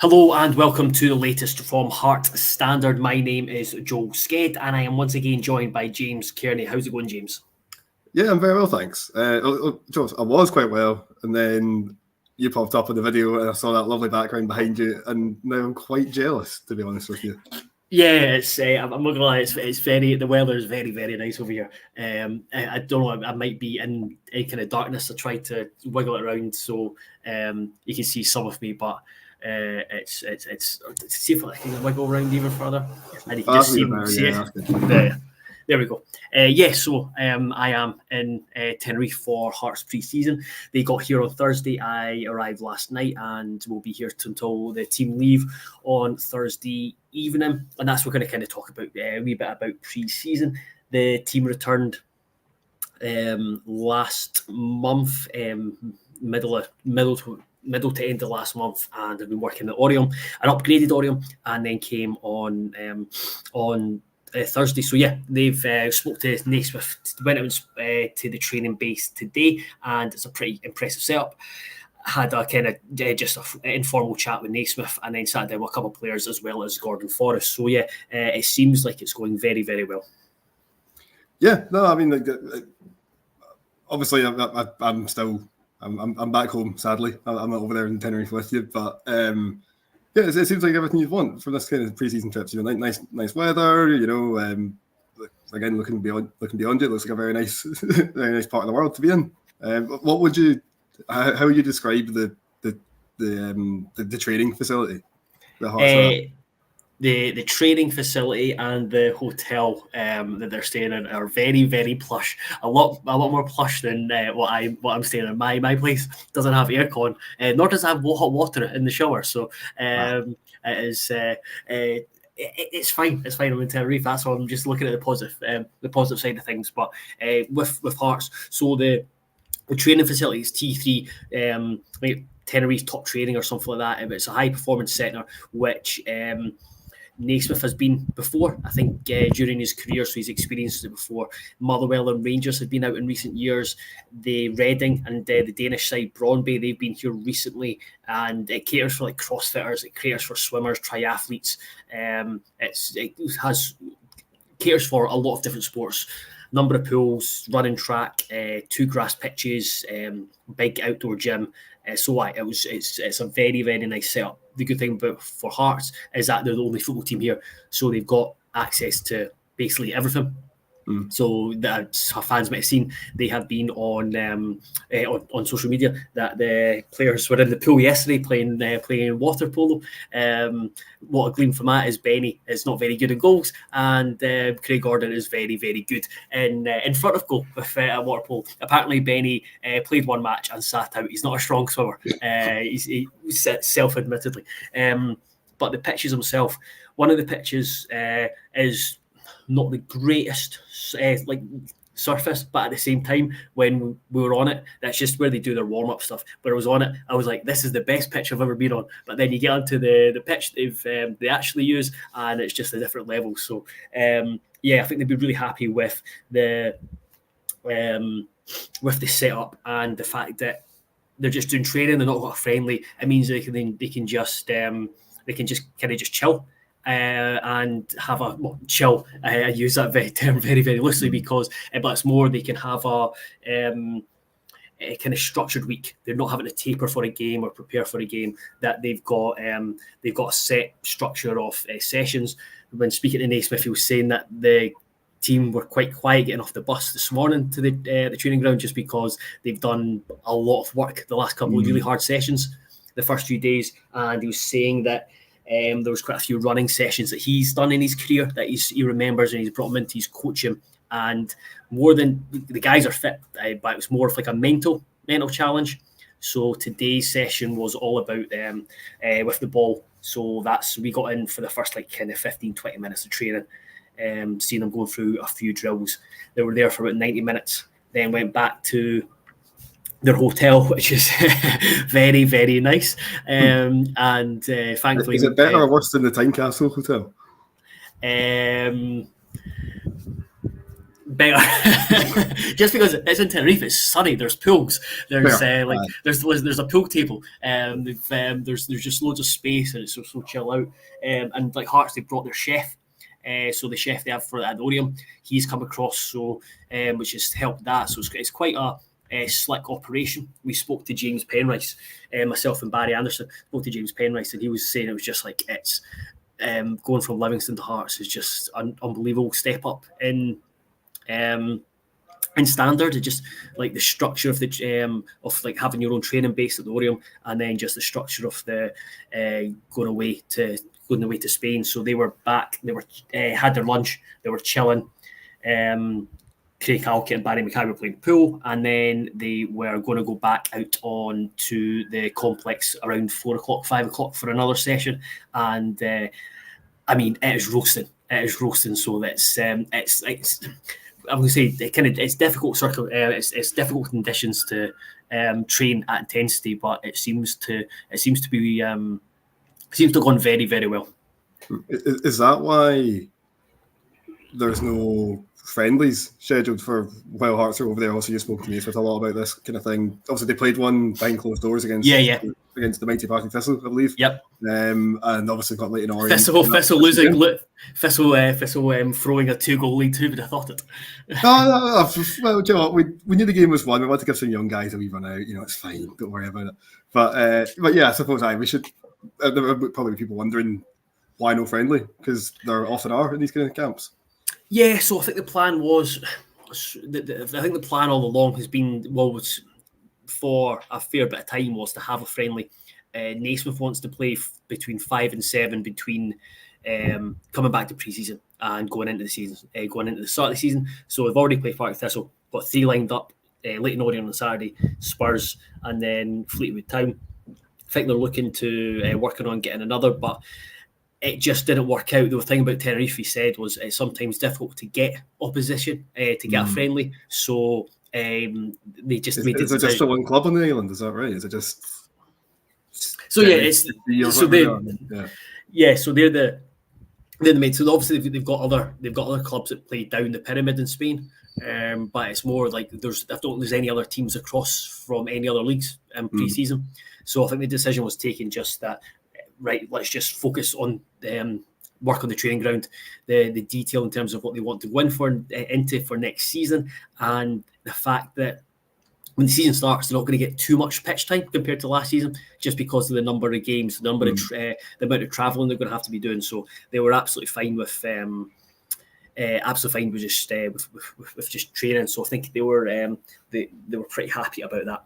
Hello and welcome to the latest from Heart Standard. My name is Joel Sked and I am once again joined by James Cairney. How's it going, James? Yeah, I'm very well, thanks. Joel, I was quite well, and then you popped up in the video and I saw that lovely background behind you, and now I'm quite jealous, to be honest with you. Yeah, I'm not gonna lie, it's the weather is very, very nice over here. I don't know, I might be in a kind of darkness. I tried to wiggle it around so you can see some of me, but it's see if I can wiggle around even further, and you can just see it. There we go. So I am in Tenerife for Hearts pre-season. They got here on Thursday. I arrived last night and will be here until the team leave on Thursday evening. And that's what we're going to kind of talk about a wee bit about pre-season. The team returned last month, middle to end of last month, and have been working at Orion, an upgraded Orion, and then came on Thursday. So yeah, they've spoke to Naismith, went out to the training base today, and it's a pretty impressive setup. Had a kind of just an informal chat with Naismith, and then sat down with a couple of players as well as Gordon Forrest. So yeah, it seems like it's going very, very well. Yeah, no, I mean, obviously, I'm back home. Sadly, I'm not over there in Tenerife with you, but yeah, it seems like everything you'd want from this kind of pre-season trips. You know, nice weather. You know, again, looking beyond you, it looks like a very nice, very nice part of the world to be in. What would you? How would you describe the training facility? The training facility and the hotel that they're staying in are very, very plush. A lot more plush than what I'm staying in. My place doesn't have aircon, nor does it have hot water in the shower. So it is. It's fine. It's fine. I'm in Tenerife. That's all. I'm just looking at the positive side of things. But with Hearts, so the training facility is T3, like Tenerife top training or something like that. It's a high performance centre which Naismith has been before, I think, during his career, so he's experienced it before. Motherwell and Rangers have been out in recent years. The Reading and the Danish side, Brøndby, they've been here recently, and it caters for like crossfitters, it caters for swimmers, triathletes. It caters for a lot of different sports. Number of pools, running track, 2 grass pitches, big outdoor gym. It's a very, very nice setup. The good thing for Hearts is that they're the only football team here, so they've got access to basically everything. So that fans might have seen, they have been on social media that the players were in the pool yesterday playing water polo. What I gleaned from that is Benny is not very good in goals, and Craig Gordon is very, very good in front of goal with water polo. Apparently, Benny played one match and sat out. He's not a strong swimmer. He's self-admittedly. But the pitches himself, one of the pitches is not the greatest surface, but at the same time, when we were on it, that's just where they do their warm-up stuff. But I was on it, I was like, this is the best pitch I've ever been on. But then you get onto the pitch they actually use, and it's just a different level. So I think they'd be really happy with the setup and the fact that they're just doing training. They're not friendly. It means they can just kind of just chill. And have a chill. I use that term very, very loosely because, but it's more they can have a kind of structured week. They're not having to taper for a game or prepare for a game. That they've got a set structure of sessions. When speaking to Naismith, he was saying that the team were quite quiet getting off the bus this morning to the training ground just because they've done a lot of work the last couple of really hard sessions the first few days, and he was saying that. There was quite a few running sessions that he's done in his career that he remembers, and he's brought them into his coaching. And more than the guys are fit, but it was more of like a mental challenge. So today's session was all about with the ball. So we got in for the first kind of 15, 20 minutes of training, seeing them going through a few drills. They were there for about 90 minutes, then went back to their hotel, which is very, very nice. And thankfully... Is it better or worse than the Time Castle Hotel? better. Just because it's in Tenerife, it's sunny. There's pools. There's there's a pool table. There's just loads of space, and it's so chill out. And like Hearts, they brought their chef. So the chef they have for the Adorium, he's come across, so which has helped that. So it's quite a slick operation. We spoke to James Penrice, myself and Barry Anderson spoke to James Penrice, and he was saying it was just like it's going from Livingston to Hearts is just an unbelievable step up in standard. It just like the structure of the of like having your own training base at the Orium, and then just the structure of the going away to Spain. So they were back. They were had their lunch. They were chilling. Craig Halkett and Barry Mackay were playing pool, and then they were going to go back out on to the complex around 4 o'clock, 5 o'clock for another session. And I mean, it is roasting. It is roasting. So that's it's I'm going to say it's difficult it's difficult conditions to train at intensity, but it seems to have gone very, very well. Is that why there's no friendlies scheduled for while Hearts are over there? Also, you spoke to me a lot about this kind of thing. Obviously, they played one behind closed doors against the mighty Partick Thistle, I believe. Yep. And obviously got Leighton Orient. Thistle losing. Thistle throwing a 2-goal lead too, but I thought it. Well, you know what? We knew the game was won. We want to give some young guys a wee run out. You know, it's fine. Don't worry about it. But yeah, I suppose we should. There would probably be people wondering why no friendly, because there often are in these kind of camps. Yeah, so I think the plan was. I think the plan all along has been was for a fair bit of time was to have a friendly. Naismith wants to play between 5 and 7 between coming back to pre-season and going into the season, going into the start of the season. So we've already played Partick Thistle, got 3 lined up: Leighton Orient on Saturday, Spurs, and then Fleetwood Town. I think they're looking to working on getting another, but it just didn't work out. The thing about Tenerife, he said, was it's sometimes difficult to get opposition to get a friendly. So they just made the decision. Is it just the one club on the island? Is that right? Is it just? So yeah, so they're the main. So obviously they've got other clubs that play down the pyramid in Spain, but it's more like I don't think there's any other teams across from any other leagues in pre-season. So I think the decision was taken just that. Right, let's just focus on work on the training ground, the detail in terms of what they want to win for next season, and the fact that when the season starts, they're not going to get too much pitch time compared to last season, just because of the number of games, the amount of travelling they're going to have to be doing. So they were absolutely fine with just training. So I think they were pretty happy about that.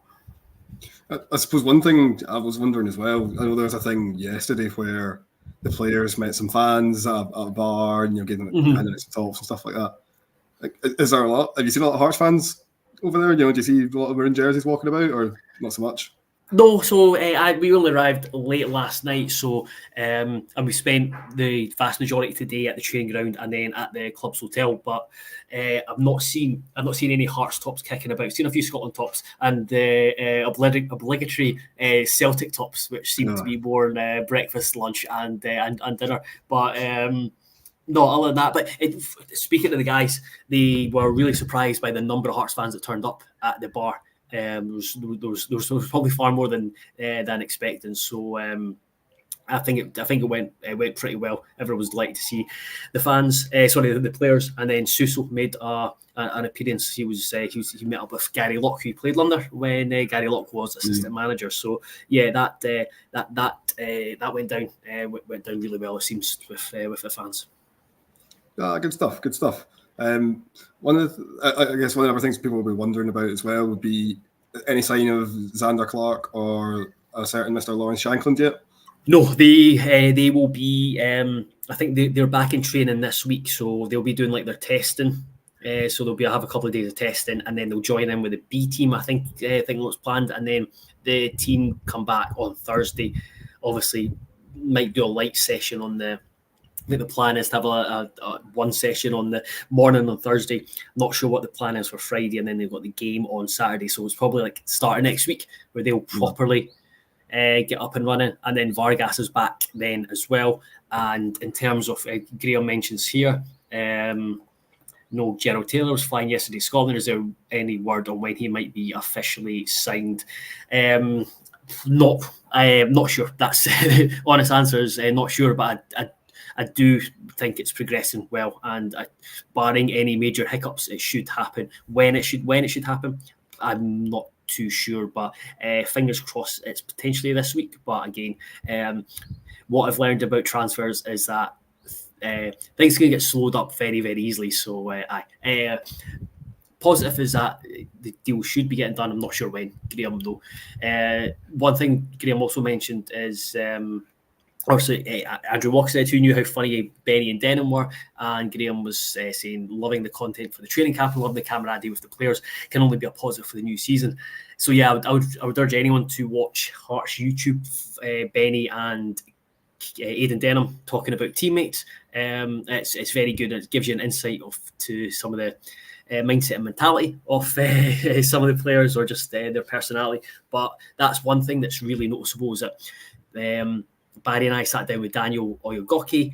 I suppose one thing I was wondering as well, I know there was a thing yesterday where the players met some fans at a bar and gave them handing out some tops and stuff like that. Like, is there a lot? Have you seen a lot of Hearts fans over there? Do you see a lot of wearing jerseys walking about, or not so much? No, so we only arrived late last night, so and we spent the vast majority today at the training ground and then at the club's hotel. But I've not seen any Hearts tops kicking about. I've seen a few Scotland tops and the obligatory Celtic tops, which seem to be worn breakfast, lunch, and dinner. But no, other than that. But speaking to the guys, they were really surprised by the number of Hearts fans that turned up at the bar. There was probably far more than expecting. So I think it went pretty well. Everyone was delighted to see the fans. The players, and then Suso made an appearance. He met up with Gary Locke, who played under when Gary Locke was assistant manager. So yeah, that went down really well. It seems with the fans. Good stuff. One of the other things people will be wondering about as well would be any sign of Xander Clark or a certain Mr. Lawrence Shankland yet? No, they will be. I think they're back in training this week, so they'll be doing like their testing. So they'll have a couple of days of testing, and then they'll join in with the B team. I think what's planned, and then the team come back on Thursday. Obviously, might do a light session on the. I think the plan is to have a one session on the morning on Thursday. Not sure what the plan is for Friday, and then they've got the game on Saturday. So it's probably like starting next week where they'll properly get up and running. And then Vargas is back then as well. And in terms of Graham mentions here, know Gerald Taylor was flying yesterday to Scotland. Is there any word on when he might be officially signed? Not sure. That's honest answer is not sure, but I do think it's progressing well, and barring any major hiccups, it should happen. When it should happen, I'm not too sure, but fingers crossed it's potentially this week. But again, what I've learned about transfers is that things can get slowed up very, very easily. So positive is that the deal should be getting done. I'm not sure when, Graham, though. One thing Graham also mentioned is obviously Andrew Walker said who knew how funny Benny and Denham were, and Graham was saying loving the content for the training camp and loving the camaraderie with the players can only be a positive for the new season. So yeah, I would urge anyone to watch Heart's YouTube, Benny and Aidan Denham talking about teammates. It's very good. It gives you an insight to some of the mindset and mentality of some of the players, or just their personality. But that's one thing that's really noticeable, is that Barry and I sat down with Daniel Oyogoki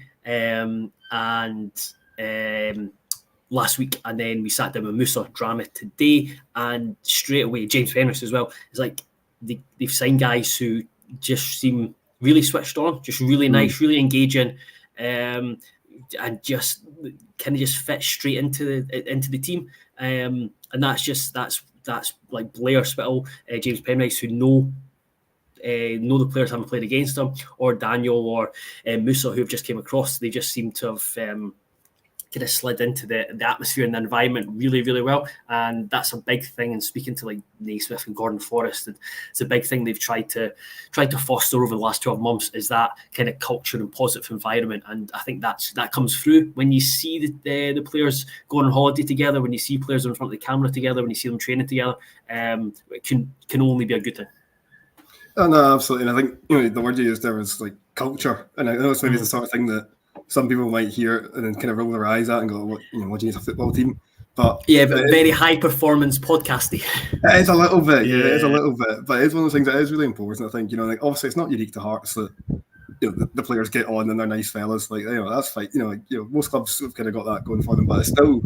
last week, and then we sat down with Musa Drama today, and straight away James Penrith as well. It's like they've signed guys who just seem really switched on, just really nice, really engaging, and just kind of just fit straight into the team. And that's like Blair Spittle, James Penrice, who know the players haven't played against them, or Daniel or Musa, who have just came across. They just seem to have kind of slid into the atmosphere and the environment really, really well. And that's a big thing. And speaking to like Naismith and Gordon Forrest, it's a big thing they've tried to foster over the last 12 months, is that kind of culture and positive environment. And I think that comes through when you see the players going on holiday together, when you see players in front of the camera together, when you see them training together. It can only be a good thing. Oh, no, absolutely. And I think the word you used there was like culture, and I know it's maybe the sort of thing that some people might hear and then kind of roll their eyes at and go, "What do you need a football team?" But yeah, but very high performance podcasting. It is a little bit, yeah, it is a little bit, but it's one of those things that is really important. I think like obviously it's not unique to Hearts that the players get on and they're nice fellas. Like that's fine. Most clubs have kind of got that going for them, but it's still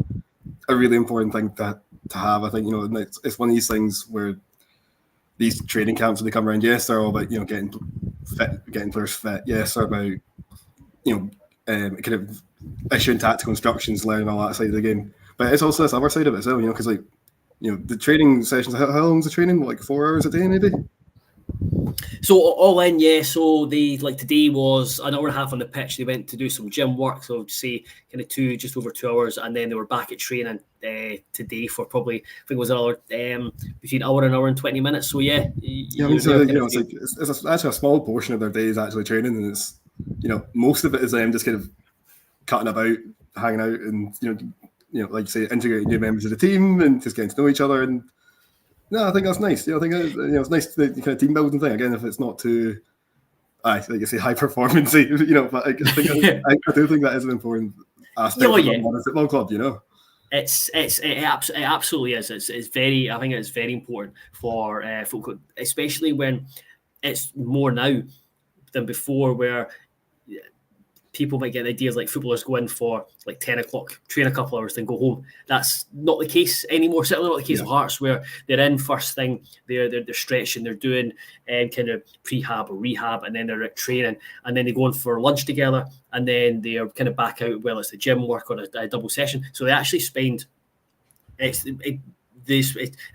a really important thing to have. I think it's one of these things where these training camps when they come around, yes, they're all about getting fit, getting players fit. Yes, they're about kind of issuing tactical instructions, learning all that side of the game. But it's also this other side of it as well, because the training sessions. How long's the training? Like 4 hours a day, maybe. So all in, yeah. So they today was an hour and a half on the pitch. They went to do some gym work, so say kind of just over 2 hours, and then they were back at training today for probably, I think it was another between an hour and 20 minutes. So yeah, it's actually a small portion of their day is actually training, and it's most of it is them just kind of cutting about, hanging out, and like you say, integrating new members of the team and just getting to know each other. And no, I think that's nice. I think it's nice, the kind of team building thing. Again, if it's not too, like you say, high performance, but I do think that is an important aspect of a football club. It absolutely is. It's very. I think it's very important for football, especially when it's more now than before, where people might get ideas like footballers go in for like 10 o'clock, train a couple hours, then go home. That's not the case anymore. Certainly not the case of Hearts, where they're in first thing, they're stretching, they're doing kind of prehab or rehab, and then they're at training, and then they go in for lunch together, and then they're kind of back out, whether it's the gym work or a double session. So they actually spend it's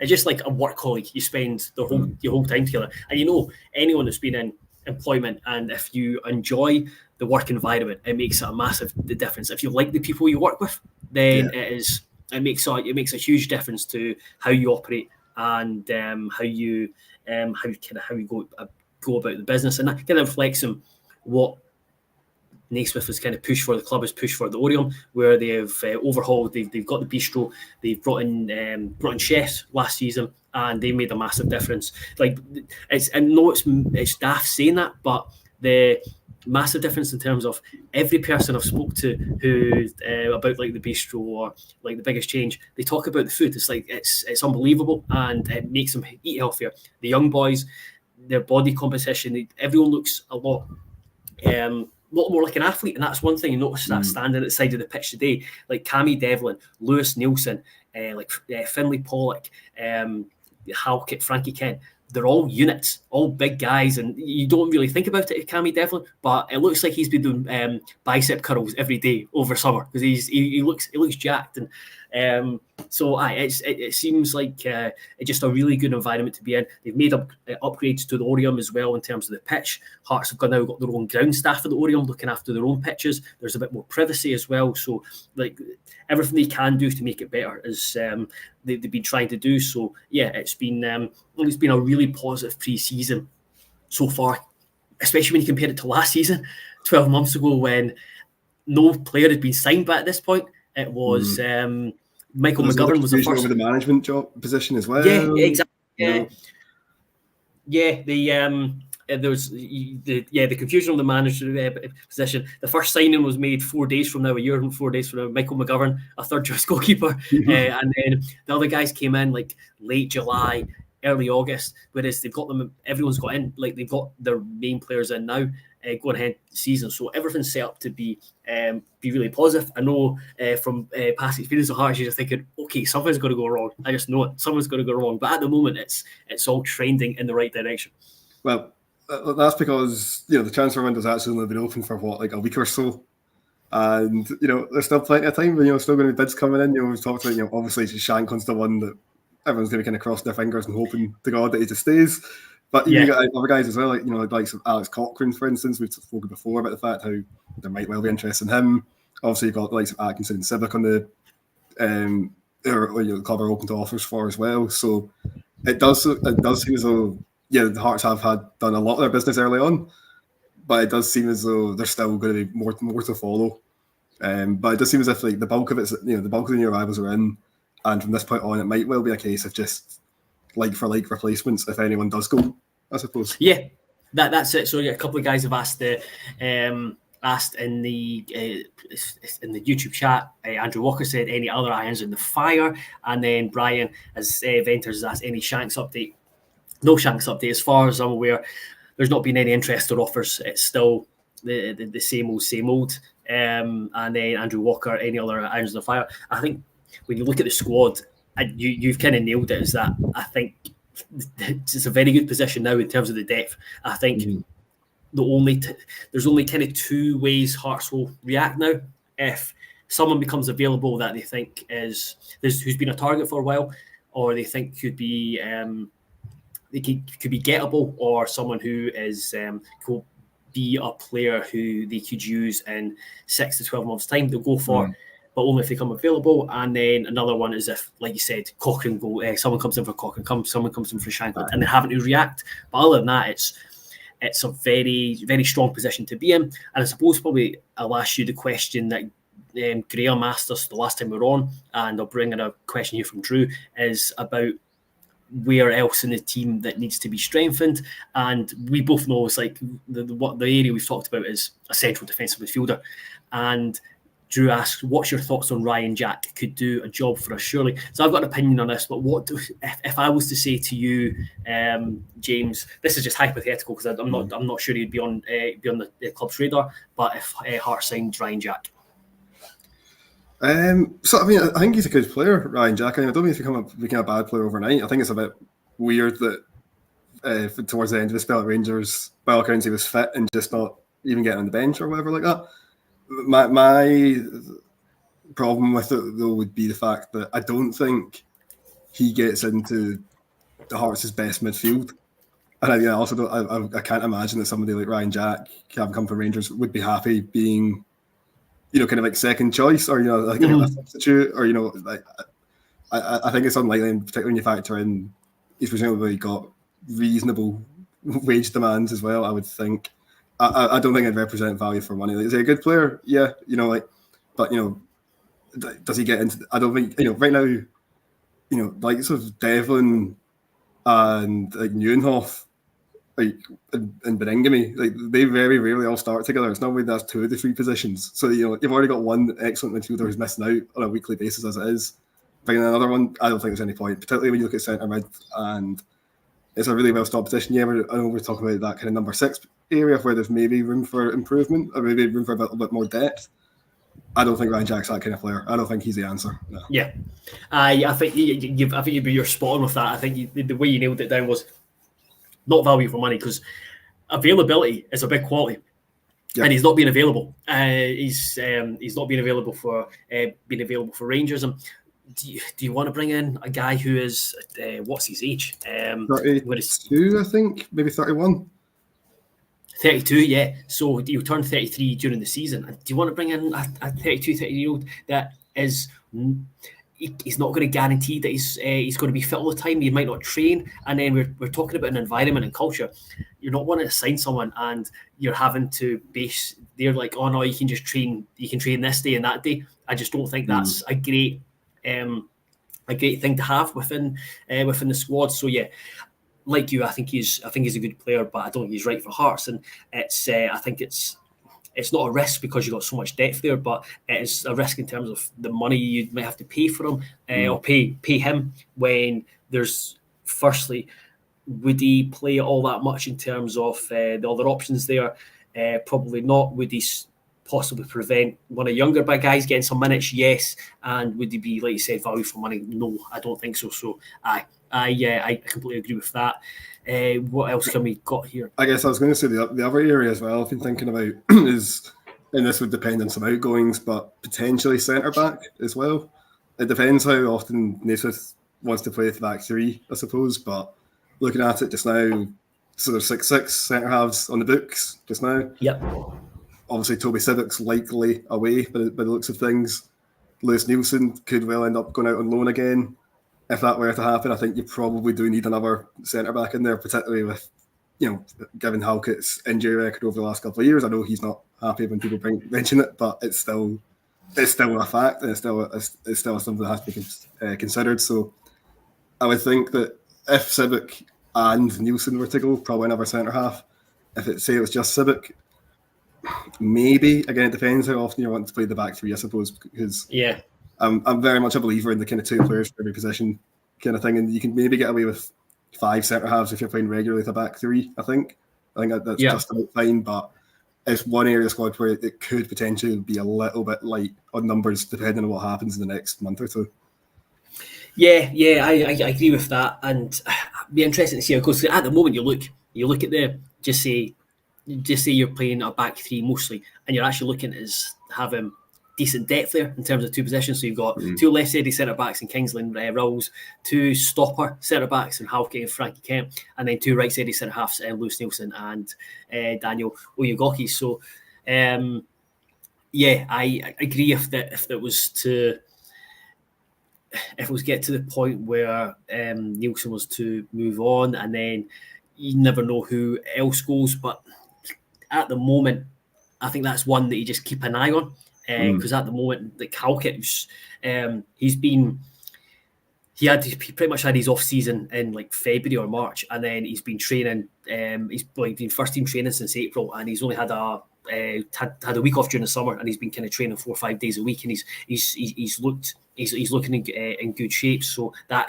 just like a work colleague. You spend your whole time together, and anyone that's been in employment, and if you enjoy the work environment, it makes a massive difference. If you like the people you work with, then it makes a huge difference to how you operate and how you go about the business, and that kind of reflects on what Naismith has kind of pushed for. The club has pushed for the Orion, where they've overhauled. They've got the bistro. They've brought in chefs last season, and they made a massive difference. Like it's daft saying that, but the massive difference in terms of every person I've spoke to who about like the bistro or like the biggest change, they talk about the food. It's like it's unbelievable, and it makes them eat healthier. The young boys, their body composition, everyone looks a lot lot more like an athlete, and that's one thing you notice that standing at the side of the pitch today, like Cammy Devlin, Lewis Nielsen, Finlay Pollock, Halkett, Frankie Kent. They're all units, all big guys, and you don't really think about it, Cammy Devlin, but it looks like he's been doing bicep curls every day over summer because he looks jacked, and it seems like just a really good environment to be in. They've made upgrades to the Orium as well in terms of the pitch. Hearts have now got their own ground staff at the Orium looking after their own pitches. There's a bit more privacy as well, so like everything they can do to make it better is they've been trying to do. So yeah, it's been a really positive pre-season so far, especially when you compare it to last season, 12 months ago, when no player had been signed. But at this point, it was Michael McGovern was the first over the management job position as well. Yeah, exactly. There was the confusion on the manager position. The first signing was made 4 days from now, a year and 4 days from now. Michael McGovern, a third choice goalkeeper, and then the other guys came in like late July, early August. Whereas they've got them, everyone's got in, like they've got their main players in now. Going ahead season, so everything's set up to be really positive. I know from past experience of Hearts, you're just thinking, okay, something's going to go wrong. I just know it, something's going to go wrong. But at the moment, it's all trending in the right direction. Well, that's because the transfer window's actually only been open for like a week or so, and there's still plenty of time. Still going to be bids coming in. We've talked about obviously Shanklin's the one that everyone's going to kind of cross their fingers and hoping to God that he just stays. But you got other guys as well, like Alex Cochrane, for instance. We've spoken before about the fact how there might well be interest in him. Obviously, you've got the likes of Atkinson and Civic on the club are open to offers for as well. So it does seem as though the Hearts have done a lot of their business early on, but it does seem as though there's still going to be more to follow. But it does seem as if like the bulk of the new arrivals are in, and from this point on, it might well be a case of just like for like replacements if anyone does go, I suppose. Yeah, that's it. So a couple of guys have asked in the YouTube chat. Andrew Walker said any other irons in the fire, and then Brian as Venters has asked any Shanks update. No Shanks update as far as I'm aware. There's not been any interest or offers. It's still the same old. And then Andrew Walker, any other irons in the fire. I think when you look at the squad, you've kind of nailed it. Is that I think it's a very good position now in terms of the depth. I think there's only kind of two ways Hearts will react now. If someone becomes available that they think who's been a target for a while, or they think could be could be gettable, or someone who is could be a player who they could use in 6 to 12 months' time, they'll go for. But only if they come available. And then another one is if, like you said, Cochrane someone comes in for Cochrane, someone comes in for Shanklin, and they're having to react. But other than that, it's a very, very strong position to be in. And I suppose probably I'll ask you the question that Graham asked us the last time we were on, and I'll bring in a question here from Drew, is about where else in the team that needs to be strengthened. And we both know it's like the area we've talked about is a central defensive midfielder. And Drew asks, what's your thoughts on Ryan Jack? Could do a job for us, surely. So I've got an opinion on this, but if I was to say to you, James, this is just hypothetical because I'm not sure he'd be on the club's radar, but if Hearts signed Ryan Jack. So I mean, I think he's a good player, Ryan Jack. I don't think he's become a bad player overnight. I think it's a bit weird that towards the end of the spell at Rangers, by all accounts, he was fit and just not even getting on the bench or whatever like that. My problem with it though would be the fact that I don't think he gets into the Hearts' best midfield, and I also don't. I can't imagine that somebody like Ryan Jack, having come from Rangers, would be happy being, kind of like second choice or like a substitute or like. I think it's unlikely, and particularly when you factor in he's presumably got reasonable wage demands as well. I would think. I don't think I'd represent value for money. Like, is he a good player? Yeah, but does he get into? I don't think right now. Like sort of Devlin and like Neuenhoff, like and Beningame, like they very rarely all start together. It's normally that's two of the three positions. So you've already got one excellent midfielder who's missing out on a weekly basis as it is. Bringing another one, I don't think there's any point, particularly when you look at centre mid and it's a really well stocked position. Yeah, I know we're talking about that kind of number 6 area where there's maybe room for improvement or maybe room for a little bit more depth, I don't think Ryan Jack's that kind of player. I don't think he's the answer. No. Yeah, I think you're spot on with that. I think the way you nailed it down was not value for money, because availability is a big quality. Yep. And he's not being available. He's not being available for Rangers. And do you want to bring in a guy who is what's his age? 32, I think, maybe 31. 32, yeah. So he'll turn 33 during the season. And do you want to bring in a 32, 30-year-old that is? He's not going to guarantee that he's going to be fit all the time. He might not train, and then we're talking about an environment and culture. You're not wanting to sign someone and you're having to base. They're like, oh no, you can just train. You can train this day and that day. I just don't think that's a great thing to have within the squad. So yeah, like you, I think he's a good player, but I don't think he's right for Hearts. And it's I think it's not a risk because you've got so much depth there, but it's a risk in terms of the money you might have to pay for him or pay him when there's, firstly, would he play all that much in terms of the other options there? Probably not. Would he possibly prevent one of the younger big guys getting some minutes? Yes. And would he be, like you said, value for money? No, I don't think so. So I completely agree with that. What else can we got here? I guess I was going to say the other area as well I've been thinking about is, and this would depend on some outgoings, but potentially centre-back as well. It depends how often Naismith wants to play with the back three, I suppose, but looking at it just now, so there's 6 centre-halves on the books just now. Yep. Obviously, Toby Sivic's likely away by the looks of things. Lewis Nielsen could well end up going out on loan again. If that were to happen, I think you probably do need another centre-back in there, particularly with, given Halkett's injury record over the last couple of years. I know he's not happy when people mention it, but it's still a fact, and it's still something that has to be considered. So I would think that if Sivic and Nielsen were to go, probably another centre-half. If it was just Sivic, maybe, again, it depends how often you want to play the back three, I suppose, because I'm very much a believer in the kind of 2 players for every position kind of thing, and you can maybe get away with 5 centre-halves if you're playing regularly with a back three, I think that's just about fine, but it's one area of the squad where it could potentially be a little bit light on numbers depending on what happens in the next month or two. Yeah, I agree with that, and it'd be interesting to see, because at the moment you look at just say you're playing a back three mostly, and you're actually looking at having decent depth there in terms of 2 positions. So you've got 2 left-sided centre-backs in Kingsley and Rowles, 2 stopper centre-backs in Halkett and Frankie Kemp, and then 2 right-sided centre-halves in Lewis Nielsen and Daniel Oyugoki. So, I agree if it was get to the point where Nielsen was to move on, and then you never know who else goes. But at the moment, I think that's one that you just keep an eye on. Because at the moment, like Halkett, he pretty much had his off season in like February or March, and then he's been training. He's been first team training since April, and he's only had a week off during the summer, and he's been kind of training 4 or 5 days a week, and he's looking in good shape. So I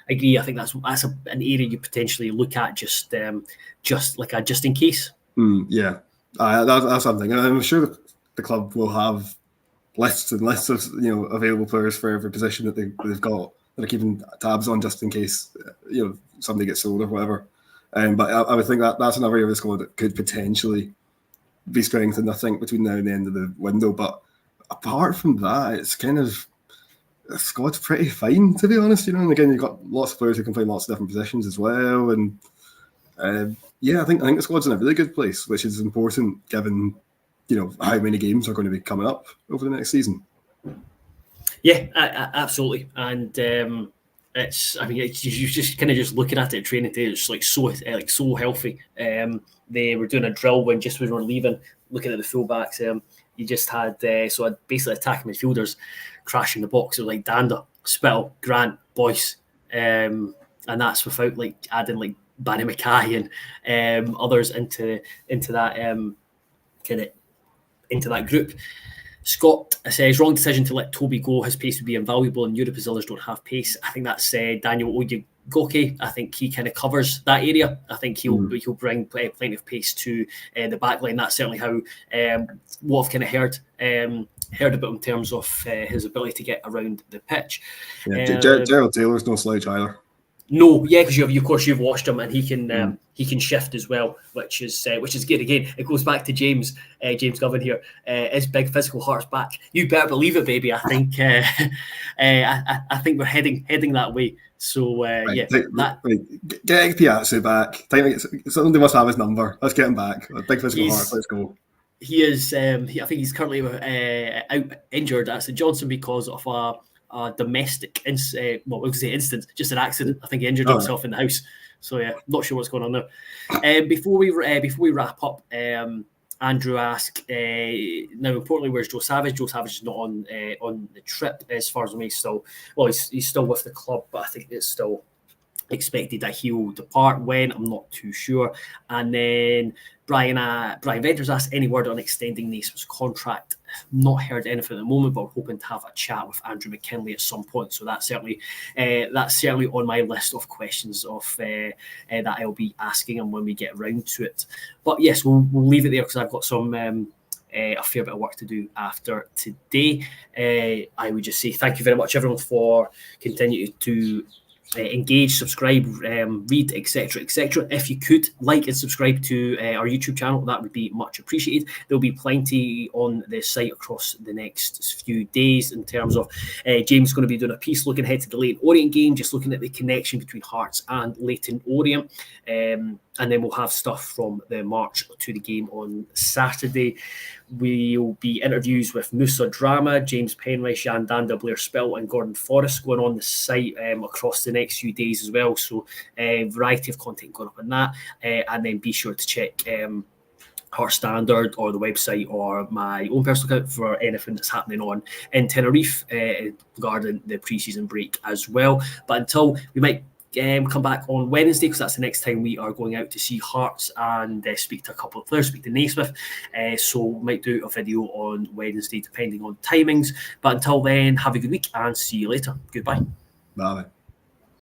agree. I think that's an area you potentially look at just in case. That's something. I'm sure the club will have lists and lists of available players for every position that they've got that are keeping tabs on just in case somebody gets sold or whatever. But I would think that's another area of the squad that could potentially be strengthened, I think, between now and the end of the window. But apart from that, it's kind of the squad's pretty fine, to be honest. And again, you've got lots of players who can play lots of different positions as well. And I think the squad's in a really good place, which is important given how many games are going to be coming up over the next season. Yeah, absolutely. And it's you're just kind of just looking at it training today. It's so healthy. They were doing a drill when we were leaving, looking at the fullbacks. You just had basically attacking midfielders crashing the box. It was like Danda, Spittle, Grant, Boyce, and that's without adding Barry Mackay and others into that into that group. Scott says, wrong decision to let Toby go. His pace would be invaluable in Europe as others don't have pace. I think that's Daniel Goke, I think he kind of covers that area. I think he'll bring plenty of pace to the back line. That's certainly how what I've kind of heard about him in terms of his ability to get around the pitch. Yeah, Gerald Taylor's no slouch either. No, yeah, because of course you've watched him, and he can shift as well, which is good. Again, it goes back to James Govan here. Is big physical Hearts back? You better believe it, baby. I think I think we're heading that way. So get Piazza back. Somebody must have his number. Let's get him back. Big physical Hearts. Let's go. He is. I think he's currently out injured at St Johnstone because of a domestic instance, just an accident. I think he injured himself in the house. So yeah, not sure what's going on there. Before we wrap up, Andrew asked, now importantly, where's Joe Savage? Joe Savage is not on the trip as far as I know. He's still with the club, but I think it's still expected that he will depart. When, I'm not too sure. And then Brian Venters asked, any word on extending Naismith's contract? Not heard anything at the moment, but we're hoping to have a chat with Andrew McKinley at some point. So that's certainly on my list of questions that I'll be asking him when we get around to it. But yes, we'll leave it there because I've got some a fair bit of work to do after today. I would just say thank you very much, everyone, for continuing to engage, subscribe, read, etc. If you could like and subscribe to our YouTube channel, that would be much appreciated. There'll be plenty on the site across the next few days in terms of James going to be doing a piece looking ahead to the Leyton Orient game, just looking at the connection between Hearts and Leyton Orient. And then we'll have stuff from the march to the game on Saturday. We'll be interviews with Musa Drama, James Penrice, Jan Danda, Blair Spill and Gordon Forrest going on the site across the next few days as well. So a variety of content going up on that. And then be sure to check Heart Standard or the website or my own personal account for anything that's happening on in Tenerife regarding the pre-season break as well. But until we might come back on Wednesday, because that's the next time we are going out to see Hearts and speak to a couple of players, speak to Naismith. So we might do a video on Wednesday depending on timings. But until then, have a good week and see you later. Goodbye. Bye.